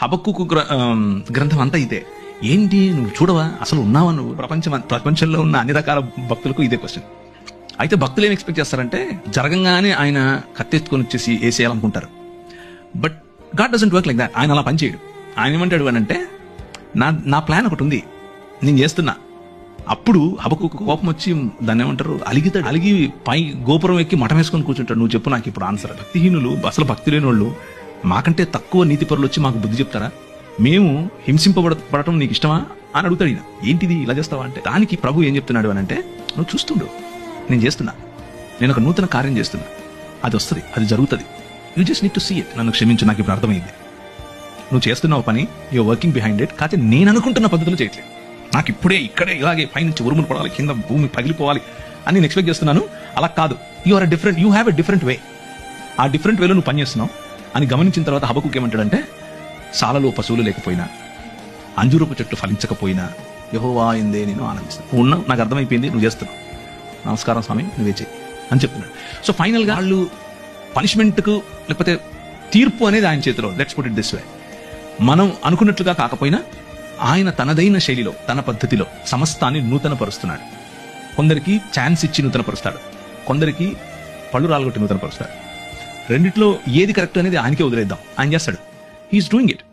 హబక్కుకు గ్రంథం అంతా ఇదే. ఏంటి నువ్వు చూడవా, అసలు ఉన్నావా నువ్వు? ప్రపంచంలో ఉన్న అన్ని రకాల భక్తులకు ఇదే క్వశ్చన్. అయితే భక్తులు ఏం ఎక్స్పెక్ట్ చేస్తారంటే జరగంగానే ఆయన కత్తెత్తుకొని వచ్చేసి వేసేయాలనుకుంటారు. But god doesn't work like that. ఆయన అలా పనిచేయడు. ఆయన ఏమంటాడు అని అంటే, నా ప్లాన్ ఒకటి ఉంది, నేను చేస్తున్నా. అప్పుడు హబక్కుకు కోపం వచ్చి దాన్ని ఏమంటారు, అలిగితాడు. అలిగి పై గోపురం ఎక్కి మఠం వేసుకొని కూర్చుంటాడు. నువ్వు చెప్పు నాకు ఇప్పుడు ఆన్సర్. భక్తిహీనులు, అసలు భక్తి లేని వాళ్ళు, మాకంటే తక్కువ నీతి పరులు వచ్చి మాకు బుద్ధి చెప్తారా? మేము హింసింపబడటం నీకు ఇష్టమా అని అడుగుతాడు. ఈయన ఏంటిది ఇలా చేస్తావా అంటే, దానికి ప్రభు ఏం చెప్తున్నాడు అని అంటే, నువ్వు చూస్తుండు, నేను చేస్తున్నా, నేను ఒక నూతన కార్యం చేస్తున్నా, అది వస్తుంది, అది జరుగుతుంది, you just need to see it. నన్ను క్షమించు, నాకు ఇప్పుడు అర్థమైంది. నువ్వు చేస్తున్నావు పని, యూఆర్ వర్కింగ్ బిహైండ్ ఇట్, కాకపోతే నేను అనుకుంటున్న పద్ధతిలో చేయట్లేదు. నాకు ఇప్పుడే ఇక్కడే ఇలాగే పైనుంచి ఉరుములు పడాలి, కింద భూమి పగిలిపోవాలి అని నేను ఎక్స్పెక్ట్ చేస్తున్నాను. అలా కాదు, you have a different way. ఆ డిఫరెంట్ వేలో నువ్వు పనిచేస్తున్నావు అని గమనించిన తర్వాత హబక్కుకు ఏమంటాడంటే, సాలలో పశువులు లేకపోయినా, అంజూరపు చెట్లు ఫలించకపోయినా యెహోవా యందే నేను ఆనందిస్తాను. నువ్వు ఉన్నావు, నాకు అర్థమైపోయింది, నువ్వు చేస్తున్నావు, నమస్కారం స్వామి, నువ్వే చెయ్యి అని చెప్తున్నాడు. సో ఫైనల్గా వాళ్ళు పనిష్మెంట్కు లేకపోతే తీర్పు అనేది ఆయన చేతిలో. Let's put it this way. మనం అనుకున్నట్లుగా కాకపోయినా ఆయన తనదైన శైలిలో, తన పద్ధతిలో సమస్తాన్ని నూతన పరుస్తున్నాడు. కొందరికి ఛాన్స్ ఇచ్చి నూతన పరుస్తాడు, కొందరికి పళ్ళు రాలగొట్టి నూతన పరుస్తాడు. రెండిట్లో ఏది కరెక్ట్ అనేది ఆయనకే వదిలేద్దాం, ఆయన చేస్తాడు. He is doing it.